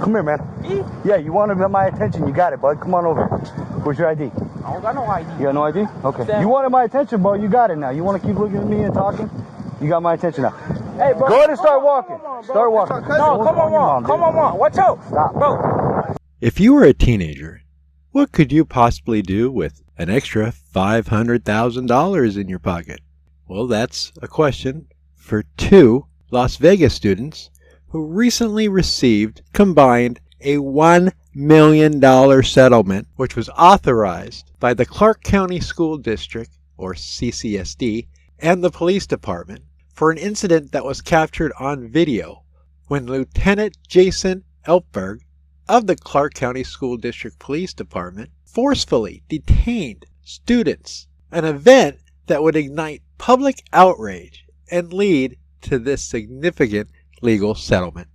Come here, man. Me? Yeah, you wanted my attention. You got it, bud. Come on over. Where's your ID? I don't got no ID. You got no ID? Okay. Sam. You wanted my attention, bro. You got it now. You want to keep looking at me and talking? You got my attention now. Hey, bro. Go ahead and start walking. Start walking. No, come on. Come on. Watch out. Stop. Bro. If you were a teenager, what could you possibly do with an extra $500,000 in your pocket? Well, that's a question for two Las Vegas students who recently received combined a $1 million settlement, which was authorized by the Clark County School District, or CCSD, and the police department for an incident that was captured on video when Lieutenant Jason Elfberg of the Clark County School District Police Department forcefully detained students, an event that would ignite public outrage and lead to this significant legal settlement.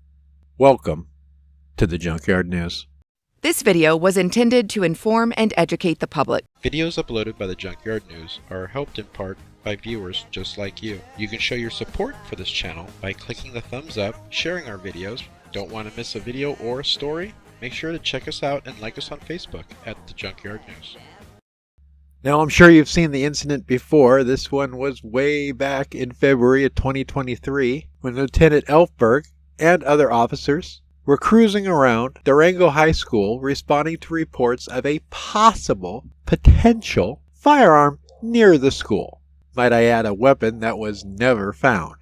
Welcome to the Junkyard News. This video was intended to inform and educate the public. Videos uploaded by the Junkyard News are helped in part by viewers just like you. You can show your support for this channel by clicking the thumbs up, sharing our videos. Don't want to miss a video or a story? Make sure to check us out and like us on Facebook at the Junkyard News. Now, I'm sure you've seen the incident before. This one was way back in February of 2023 when Lieutenant Elfberg and other officers were cruising around Durango High School responding to reports of a potential firearm near the school. Might I add, a weapon that was never found.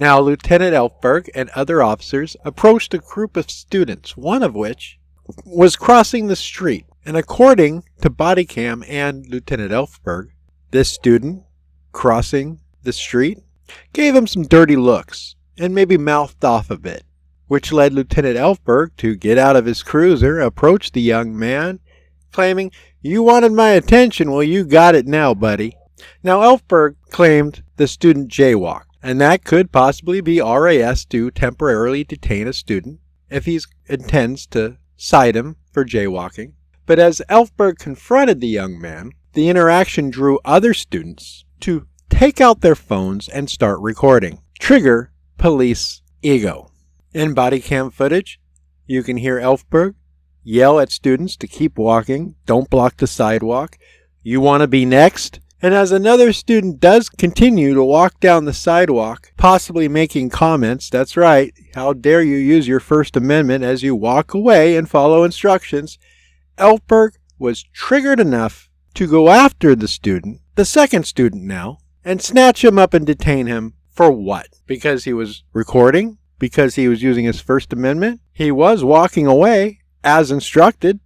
Now, Lieutenant Elfberg and other officers approached a group of students, one of which was crossing the street. And according to body cam and Lieutenant Elfberg, this student crossing the street gave him some dirty looks and maybe mouthed off a bit, which led Lieutenant Elfberg to get out of his cruiser, approach the young man, claiming, "You wanted my attention, well, you got it now, buddy." Now, Elfberg claimed the student jaywalked, and that could possibly be RAS to temporarily detain a student if he intends to cite him for jaywalking. But as Elfberg confronted the young man, the interaction drew other students to take out their phones and start recording. Trigger police ego. In body cam footage, you can hear Elfberg yell at students to keep walking, don't block the sidewalk, you want to be next. And as another student does continue to walk down the sidewalk, possibly making comments, that's right, how dare you use your First Amendment as you walk away and follow instructions, Elfberg was triggered enough to go after the student, the second student now, and snatch him up and detain him for what? Because he was recording? Because he was using his First Amendment? He was walking away as instructed.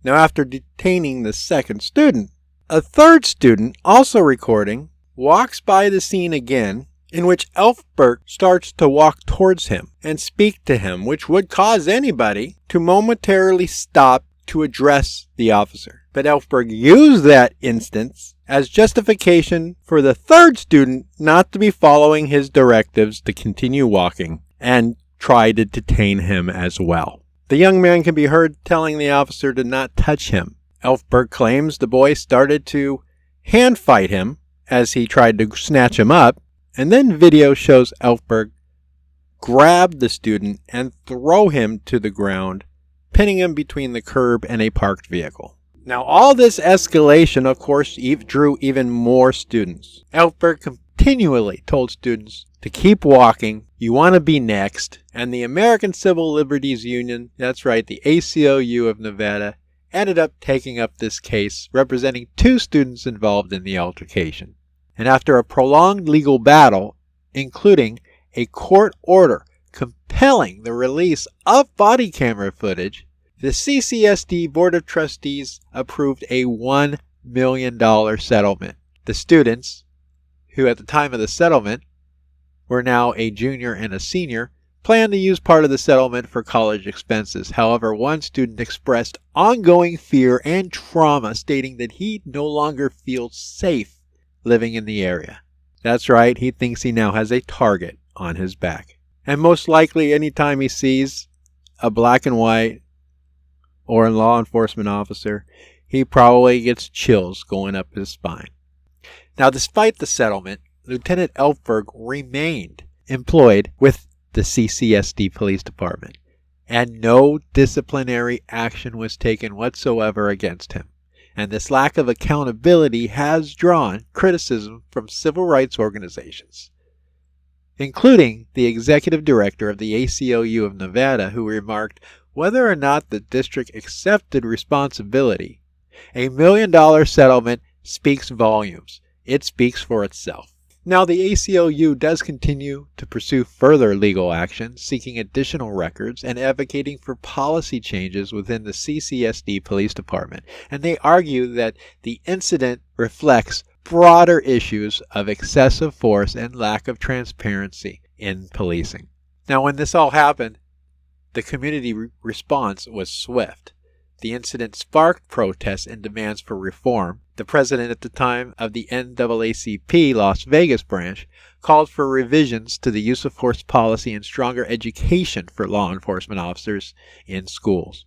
Now, after detaining the second student, a third student, also recording, walks by the scene again, in which Elfberg starts to walk towards him and speak to him, which would cause anybody to momentarily stop to address the officer. But Elfberg used that instance as justification for the third student not to be following his directives to continue walking and try to detain him as well. The young man can be heard telling the officer to not touch him. Elfberg claims the boy started to hand fight him as he tried to snatch him up, and then video shows Elfberg grab the student and throw him to the ground, pinning him between the curb and a parked vehicle. Now, all this escalation, of course, drew even more students. Elfberg continually told students to keep walking, you want to be next, and the American Civil Liberties Union, that's right, the ACLU of Nevada, ended up taking up this case, representing two students involved in the altercation. And after a prolonged legal battle, including a court order compelling the release of body camera footage, the CCSD Board of Trustees approved a $1 million settlement. The students, who at the time of the settlement were now a junior and a senior, plan to use part of the settlement for college expenses. However, one student expressed ongoing fear and trauma, stating that he no longer feels safe living in the area. That's right, he thinks he now has a target on his back. And most likely, anytime he sees a black and white or a law enforcement officer, he probably gets chills going up his spine. Now, despite the settlement, Lieutenant Elfberg remained employed with the CCSD Police Department, and no disciplinary action was taken whatsoever against him. And this lack of accountability has drawn criticism from civil rights organizations, including the executive director of the ACLU of Nevada, who remarked, whether or not the district accepted responsibility, $1 million settlement speaks volumes. It speaks for itself. Now, the ACLU does continue to pursue further legal action, seeking additional records and advocating for policy changes within the CCSD Police Department. And they argue that the incident reflects broader issues of excessive force and lack of transparency in policing. Now, when this all happened, the community response was swift. The incident sparked protests and demands for reform. The president at the time of the NAACP Las Vegas branch called for revisions to the use of force policy and stronger education for law enforcement officers in schools,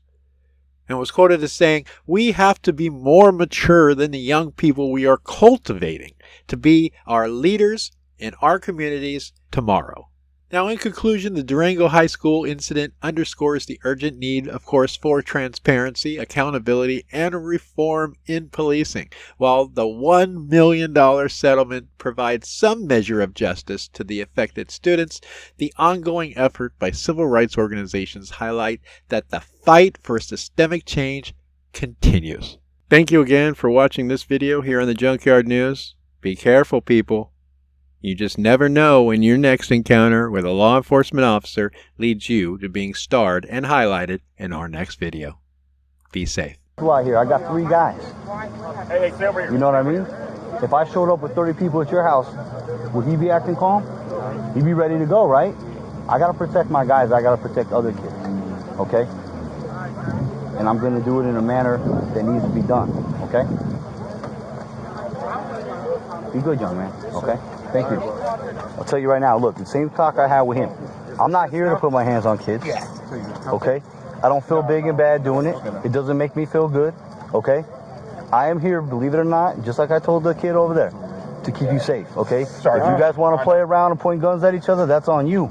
and was quoted as saying, "We have to be more mature than the young people we are cultivating to be our leaders in our communities tomorrow." Now, in conclusion, the Durango High School incident underscores the urgent need, of course, for transparency, accountability, and reform in policing. While the $1 million settlement provides some measure of justice to the affected students, the ongoing effort by civil rights organizations highlight that the fight for systemic change continues. Thank you again for watching this video here on the Junkyard News. Be careful, people. You just never know when your next encounter with a law enforcement officer leads you to being starred and highlighted in our next video. Be safe. Out here, I got 3 guys. Hey, stay over here. You know what I mean? If I showed up with 30 people at your house, would he be acting calm? He'd be ready to go, right? I gotta protect my guys. I gotta protect other kids. Okay? And I'm gonna do it in a manner that needs to be done. Okay? Be good, young man. Okay? Thank you. I'll tell you right now, look, the same talk I had with him. I'm not here to put my hands on kids. Okay? I don't feel big and bad doing it. It doesn't make me feel good. Okay? I am here, believe it or not, just like I told the kid over there, to keep you safe. Okay? If you guys want to play around and point guns at each other, that's on you.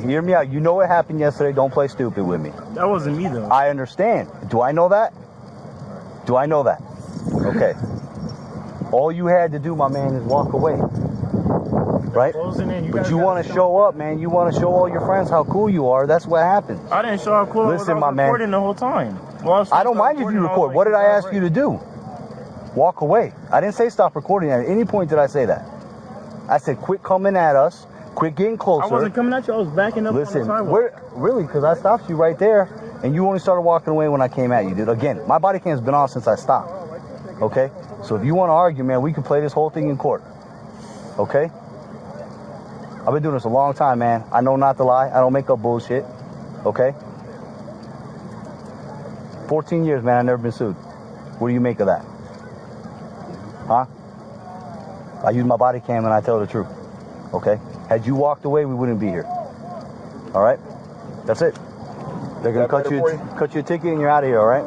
Hear me out. You know what happened yesterday. Don't play stupid with me. That wasn't me, though. I understand. Do I know that? Do I know that? Okay. All you had to do, my man, is walk away. Right? But you want to show up, man. You want to show all your friends how cool you are. That's what happens. I didn't show how cool Listen, I was. my man. Recording the whole time. Well, I don't mind if you record. What did I ask you to do? Walk away. I didn't say stop recording. At any point did I say that? I said quit coming at us. Quit getting closer. I wasn't coming at you. I was backing up. Listen, on the sidewalk. Really, because I stopped you right there, and you only started walking away when I came at you, dude. Again, my body cam's been on since I stopped. Okay? So if you want to argue, man, we can play this whole thing in court. Okay? I've been doing this a long time, man. I know not to lie. I don't make up bullshit. Okay? 14 years, man. I've never been sued. What do you make of that? Huh? I use my body cam and I tell the truth. Okay? Had you walked away, we wouldn't be here. All right? That's it. They're going to cut you a ticket and you're out of here, all right?